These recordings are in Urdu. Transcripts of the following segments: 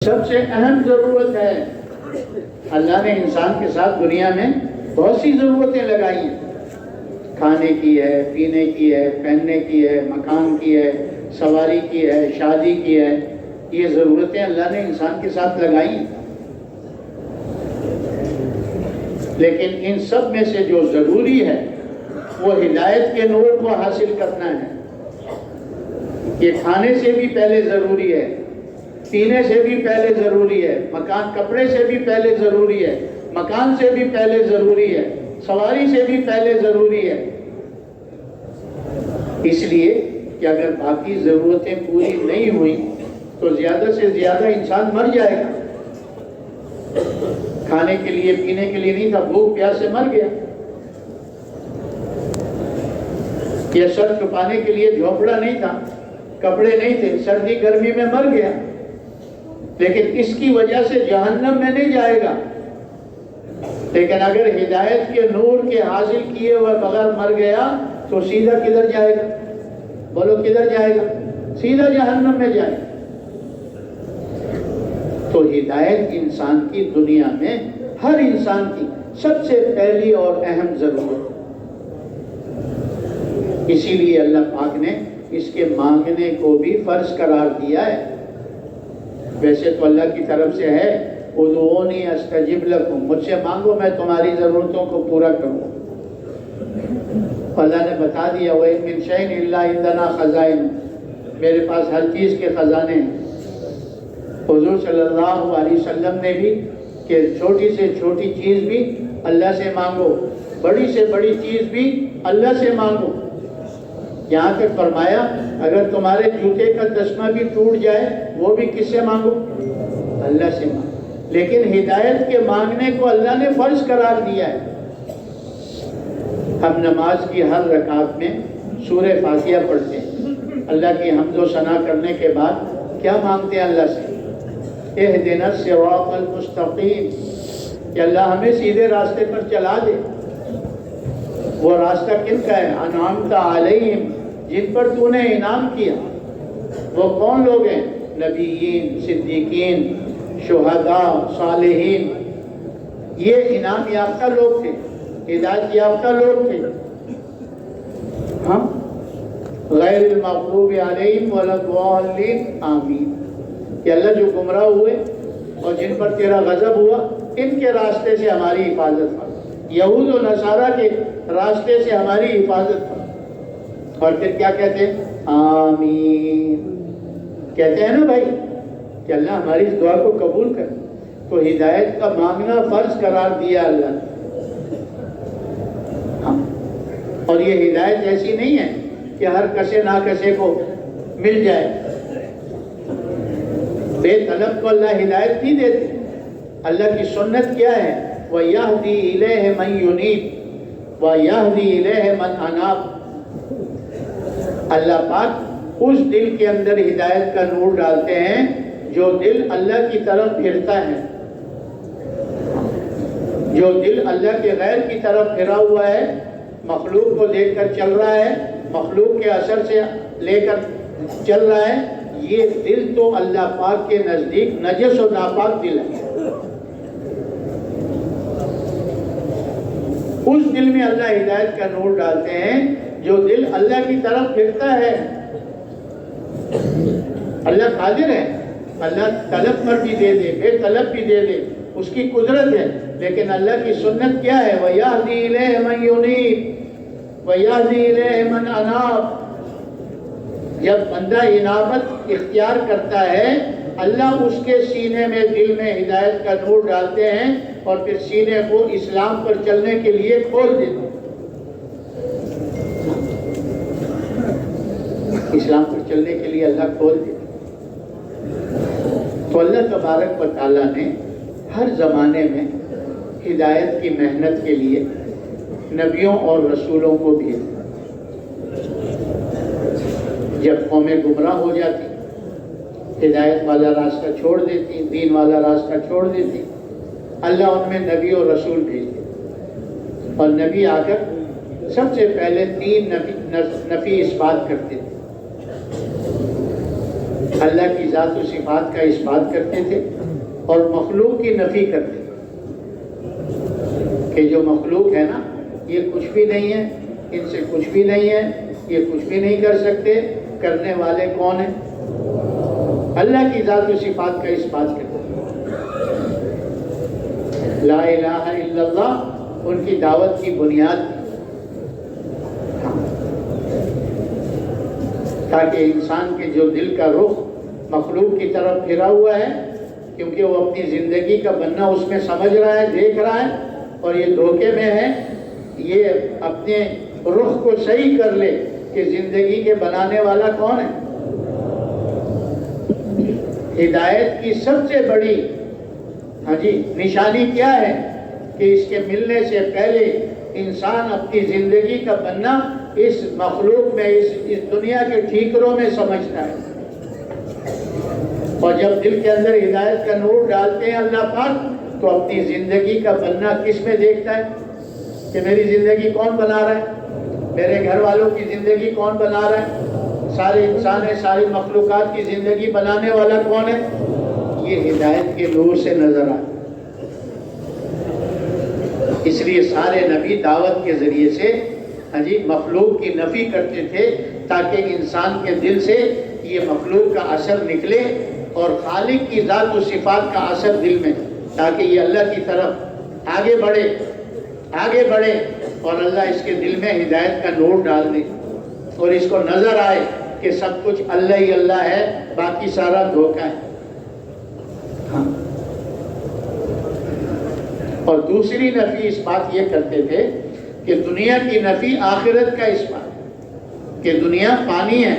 سب سے اہم ضرورت ہے۔ اللہ نے انسان کے ساتھ دنیا میں بہت سی ضرورتیں لگائی ہیں، کھانے کی ہے، پینے کی ہے، پہننے کی ہے، مکان کی ہے، سواری کی ہے، شادی کی ہے۔ یہ ضرورتیں اللہ نے انسان کے ساتھ لگائی ہیں، لیکن ان سب میں سے جو ضروری ہے وہ ہدایت کے نور کو حاصل کرنا ہے۔ یہ کھانے سے بھی پہلے ضروری ہے، پینے سے بھی پہلے ضروری ہے، مکان کپڑے سے بھی پہلے ضروری ہے، مکان سے بھی پہلے ضروری ہے، سواری سے بھی پہلے ضروری ہے۔ اس لیے کہ اگر باقی ضرورتیں پوری نہیں ہوئیں تو زیادہ سے زیادہ انسان مر جائے گا۔ کھانے کے لیے پینے کے لیے نہیں تھا، بھوک پیاس سے مر گیا۔ یہ سر چھپانے کے لیے جھونپڑا نہیں تھا، کپڑے نہیں تھے، سردی گرمی میں مر گیا، لیکن اس کی وجہ سے جہنم میں نہیں جائے گا۔ لیکن اگر ہدایت کے نور کے حاصل کیے ہوئے بغیر مر گیا تو سیدھا کدھر جائے گا؟ بولو کدھر جائے گا؟ سیدھا جہنم میں جائے گا۔ تو ہدایت انسان کی دنیا میں ہر انسان کی سب سے پہلی اور اہم ضرورت ہے۔ اسی لیے اللہ پاک نے اس کے مانگنے کو بھی فرض قرار دیا ہے۔ ویسے تو اللہ کی طرف سے ہے ادعونی استجب لکم، مجھ سے مانگو میں تمہاری ضرورتوں کو پورا کروں۔ اللہ نے بتا دیا وَإِن مِّن شَيْءٍ إِلَّا عِندَنَا خَزَائِنُ، میرے پاس ہر چیز کے خزانے ہیں۔ حضور صلی اللہ علیہ وسلم نے بھی کہ چھوٹی سے چھوٹی چیز بھی اللہ سے مانگو، بڑی سے بڑی چیز بھی اللہ سے مانگو۔ یہاں تک فرمایا اگر تمہارے جوتے کا تسمہ بھی ٹوٹ جائے وہ بھی کس سے مانگو؟ اللہ سے مانگو۔ لیکن ہدایت کے مانگنے کو اللہ نے فرض قرار دیا ہے۔ ہم نماز کی ہر رکعت میں سورہ فاتحہ پڑھتے ہیں، اللہ کی حمد و ثنا کرنے کے بعد کیا مانگتے ہیں اللہ سے؟ اہدنا الصراط المستقیم، کہ اللہ ہمیں سیدھے راستے پر چلا دے۔ وہ راستہ کن کا ہے؟ انعمت علیہم، جن پر تو نے انعام کیا۔ وہ کون لوگ ہیں؟ نبیین، صدیقین، شہداء، صالحین۔ یہ انعام یافتہ لوگ تھے، ہدایت یافتہ لوگ تھے۔ ہم غیر المغضوب علیہم ولا الضالین آمین، کہ اللہ جو گمراہ ہوئے اور جن پر تیرا غضب ہوا ان کے راستے سے ہماری حفاظت فرما، یہود و نصارہ کے راستے سے ہماری حفاظت فرما۔ اور پھر کیا کہتے ہیں؟ آمین کہتے ہیں نا بھائی، کہ اللہ ہماری اس دعا کو قبول کر۔ تو ہدایت کا مانگنا فرض قرار دیا اللہ نے۔ اور یہ ہدایت ایسی نہیں ہے کہ ہر کسے نہ کسے کو مل جائے۔ بے طلب کو اللہ ہدایت نہیں دیتے۔ اللہ کی سنت کیا ہے؟ وَيَهْدِي إِلَيْهِ مَن يُنِيبُ وَيَهْدِي إِلَيْهِ مَنْ أَنَابَ۔ اللہ پاک اس دل کے اندر ہدایت کا نور ڈالتے ہیں جو دل اللہ کی طرف پھرتا ہے۔ جو دل اللہ کے غیر کی طرف پھرا ہوا ہے، مخلوق کو دیکھ کر چل رہا ہے، مخلوق کے اثر سے لے کر چل رہا ہے، یہ دل تو اللہ پاک کے نزدیک نجس و ناپاک دل ہے۔ اس دل میں اللہ ہدایت کا نور ڈالتے ہیں جو دل اللہ کی طرف پھرتا ہے۔ اللہ قادر ہے، اللہ طلب پر بھی دے دے، بے طلب بھی دے دے، اس کی قدرت ہے۔ لیکن اللہ کی سنت کیا ہے؟ وَيَهْدِي إِلَيْهِ مَن يُنِيبُ وَيَهْدِي إِلَيْهِ مَنْ أَنَابَ۔ جب بندہ انابت اختیار کرتا ہے اللہ اس کے سینے میں دل میں ہدایت کا نور ڈالتے ہیں اور پھر سینے کو اسلام پر چلنے کے لیے کھول دیتے ہیں۔ اسلام پر چلنے کے لیے اللہ کھول دیتے ہیں۔ تو اللہ تبارک و تعالیٰ نے ہر زمانے میں ہدایت کی محنت کے لیے نبیوں اور رسولوں کو بھیجا۔ جب قومیں گمراہ ہو جاتی، ہدایت والا راستہ چھوڑ دیتی، دین والا راستہ چھوڑ دیتی، اللہ ان میں نبی اور رسول بھیج دیتے۔ اور نبی آ کر سب سے پہلے 3 نفی اس بات کرتے تھے۔ اللہ کی ذات و صفات کا اس بات کرتے تھے اور مخلوق کی نفی کرتے تھے کہ جو مخلوق ہے نا یہ کچھ بھی نہیں ہے، ان سے کچھ بھی نہیں ہے، یہ کچھ بھی نہیں کر سکتے، کرنے والے کون ہیں؟ اللہ کی ذات و صفات کا اس بات کرتے ہیں۔ لا الہ الا اللہ ان کی دعوت کی بنیاد تھی، تاکہ انسان کے جو دل کا رخ مخلوق کی طرف پھرا ہوا ہے، کیونکہ وہ اپنی زندگی کا بننا اس میں سمجھ رہا ہے، دیکھ رہا ہے، اور یہ دھوکے میں ہے، یہ اپنے رخ کو صحیح کر لے کہ زندگی کے بنانے والا کون ہے۔ ہدایت کی سب سے بڑی نشانی کیا ہے کہ اس کے ملنے سے پہلے انسان اپنی زندگی کا بننا اس مخلوق میں، اس دنیا کے ٹھیکروں میں سمجھتا ہے، اور جب دل کے اندر ہدایت کا نور ڈالتے ہیں اللہ پاک تو اپنی زندگی کا بننا کس میں دیکھتا ہے کہ میری زندگی کون بنا رہا ہے، میرے گھر والوں کی زندگی کون بنا رہا ہے، سارے انسان ہے، ساری مخلوقات کی زندگی بنانے والا کون ہے، یہ ہدایت کے نور سے نظر آتا ہے۔ اس لیے سارے نبی دعوت کے ذریعے سے مخلوق کی نفی کرتے تھے تاکہ انسان کے دل سے یہ مخلوق کا اثر نکلے اور خالق کی ذات و صفات کا اثر دل میں، تاکہ یہ اللہ کی طرف آگے بڑھے اور اللہ اس کے دل میں ہدایت کا نور ڈال دے اور اس کو نظر آئے کہ سب کچھ اللہ ہی اللہ ہے، باقی سارا دھوکہ ہے۔ اور دوسری نفی اس بات یہ کرتے تھے کہ دنیا کی نفی آخرت کا اس بات کہ دنیا پانی ہے،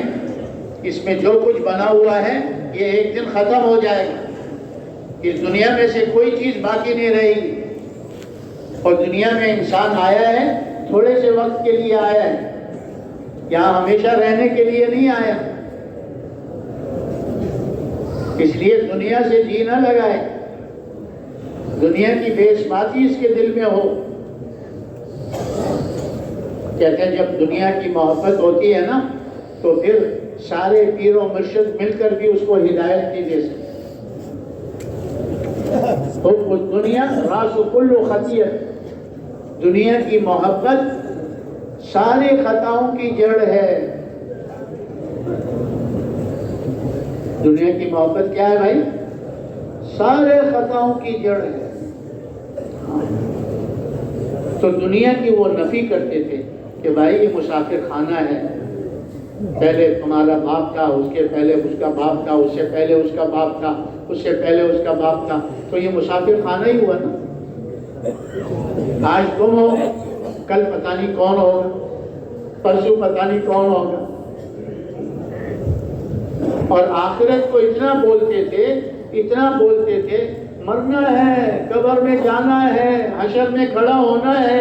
اس میں جو کچھ بنا ہوا ہے یہ ایک دن ختم ہو جائے گا، اس دنیا میں سے کوئی چیز باقی نہیں رہے گی، اور دنیا میں انسان آیا ہے تھوڑے سے وقت کے لیے آیا ہے، یہاں ہمیشہ رہنے کے لیے نہیں آیا، اس لیے دنیا سے جی نہ لگائے، دنیا کی بے ثباتی اس کے دل میں ہو۔ کہتے ہیں جب دنیا کی محبت ہوتی ہے نا تو پھر سارے پیر و مرشد مل کر بھی اس کو ہدایت نہیں دے سکتے۔ تو دنیا راس کل خطیئت، دنیا کی محبت سارے خطاؤں کی جڑ ہے۔ دنیا کی محبت کیا ہے بھائی؟ سارے خطاؤں کی جڑ ہے۔ تو دنیا کی وہ نفی کرتے تھے کہ بھائی یہ مسافر خانہ ہے، پہلے تمہارا باپ تھا، اس کے پہلے اس کا باپ تھا، اس سے پہلے اس کا باپ تھا، اس سے پہلے اس کا باپ تھا، تو یہ مسافر خانہ ہی ہوا نا۔ آج تم ہو، کل پتہ نہیں کون ہوگا، پرسوں پتہ نہیں کون ہوگا۔ اور آخرت کو اتنا بولتے تھے مرنا ہے، قبر میں جانا ہے، حشر میں کھڑا ہونا ہے،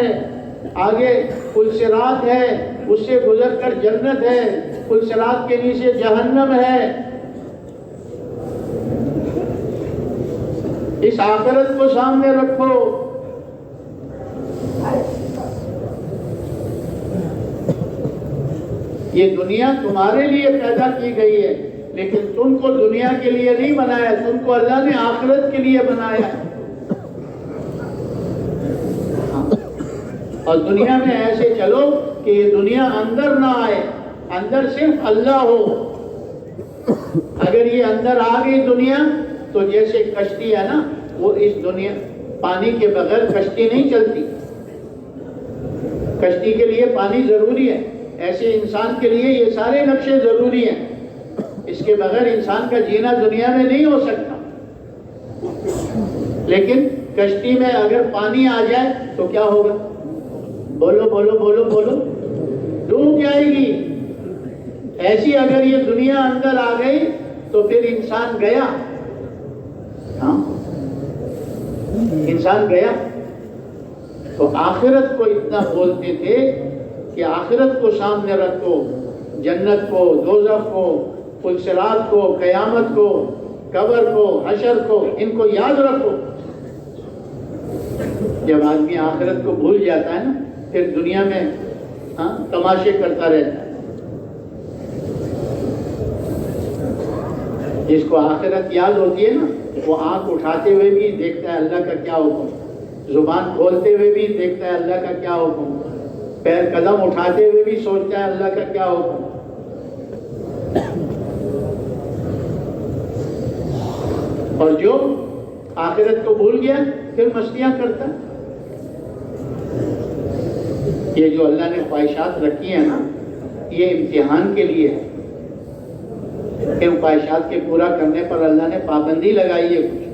آگے پل صراط ہے، اس سے گزر کر جنت ہے، پل صراط کے نیچے جہنم ہے۔ اس آخرت کو سامنے رکھو۔ یہ دنیا تمہارے لیے پیدا کی گئی ہے، لیکن تم کو دنیا کے لیے نہیں بنایا، تم کو اللہ نے آخرت کے لیے بنایا۔ اور دنیا میں ایسے چلو کہ یہ دنیا اندر نہ آئے، اندر صرف اللہ ہو۔ اگر یہ اندر آ گئی دنیا تو جیسے کشتی ہے نا، وہ اس دنیا پانی کے بغیر کشتی نہیں چلتی، کشتی کے لیے پانی ضروری ہے، ایسے انسان کے لیے یہ سارے نقشے ضروری ہیں، اس کے بغیر انسان کا جینا دنیا میں نہیں ہو سکتا۔ لیکن کشتی میں اگر پانی آ جائے تو کیا ہوگا؟ بولو بولو بولو بولو، ڈوب جائے گی۔ ایسی اگر یہ دنیا اندر آ گئی تو پھر انسان گیا، انسان گیا۔ تو آخرت کو اتنا بولتے تھے کہ آخرت کو سامنے رکھو، جنت کو، دوزخ کو، پل صراط کو، قیامت کو، قبر کو، حشر کو، ان کو یاد رکھو۔ جب آدمی آخرت کو بھول جاتا ہے نا پھر دنیا میں تماشے کرتا رہتا ہے۔ جس کو آخرت یاد ہوتی ہے نا، وہ آنکھ اٹھاتے ہوئے بھی دیکھتا ہے اللہ کا کیا حکم، زبان کھولتے ہوئے بھی دیکھتا ہے اللہ کا کیا حکم، پیر قدم اٹھاتے ہوئے بھی سوچتا ہے اللہ کا کیا حکم۔ اور جو آخرت کو بھول گیا پھر مستیاں کرتا ہے۔ یہ جو اللہ نے خواہشات رکھی ہیں نا، یہ امتحان کے لیے ہے۔ ان خواہشات کے پورا کرنے پر اللہ نے پابندی لگائی ہے کچھ۔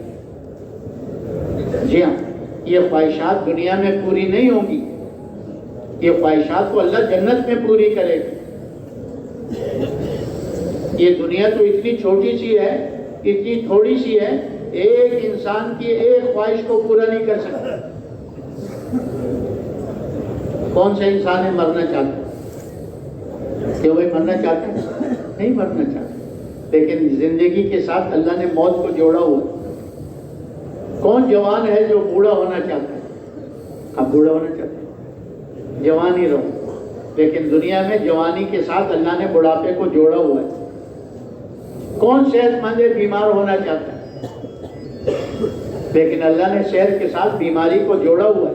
جی ہاں، یہ خواہشات دنیا میں پوری نہیں ہوں گی، یہ خواہشات کو اللہ جنت میں پوری کرے گا۔ یہ دنیا تو اتنی چھوٹی سی ہے، اتنی تھوڑی سی ہے، ایک انسان کی ایک خواہش کو پورا نہیں کر سکتا۔ کون سا انسان ہے مرنا چاہتا ہے؟ کہ وہی مرنا چاہتا ہے؟ نہیں مرنا چاہتا، لیکن زندگی کے ساتھ اللہ نے موت کو جوڑا ہوا ہے۔ کون جوان ہے جو بوڑھا ہونا چاہتا ہے؟ آپ بوڑھا ہونا چاہتے ہیں؟ جوان ہی رہو، لیکن دنیا میں جوانی کے ساتھ اللہ نے بڑھاپے کو جوڑا ہوا ہے۔ کون صحت مند ہے بیمار ہونا چاہتا ہے؟ لیکن اللہ نے صحت کے ساتھ بیماری کو جوڑا ہوا ہے۔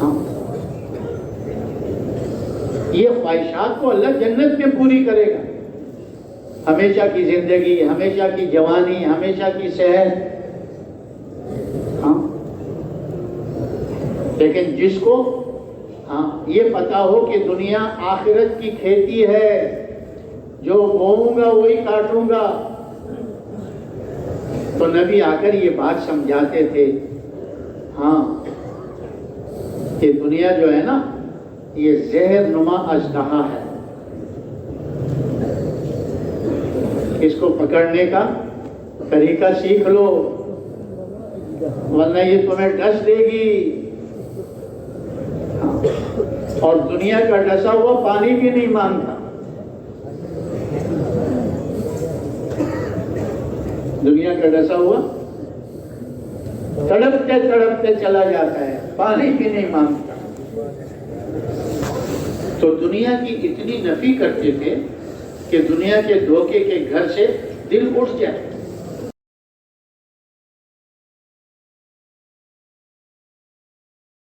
ہاں، یہ خواہشات کو اللہ جنت میں پوری کرے گا۔ ہمیشہ کی زندگی، ہمیشہ کی جوانی، ہمیشہ کی صحت۔ ہاں، لیکن جس کو یہ پتا ہو کہ دنیا آخرت کی کھیتی ہے، جو بوؤں گا وہی کاٹوں گا، تو نبی آ کر یہ بات سمجھاتے تھے۔ ہاں، یہ دنیا جو ہے نا، یہ زہر نما اژدہا ہے، اس کو پکڑنے کا طریقہ سیکھ لو، ورنہ یہ تمہیں ڈس دے گی۔ اور دنیا کا ڈسا ہوا پانی بھی نہیں مانگتا، دنیا کا ڈسا ہوا تڑپتے تڑپتے چلا جاتا ہے، پانی بھی نہیں مانگتا۔ تو دنیا کی اتنی نفی کرتے تھے کہ دنیا کے دھوکے کے گھر سے دل اٹھ جائے۔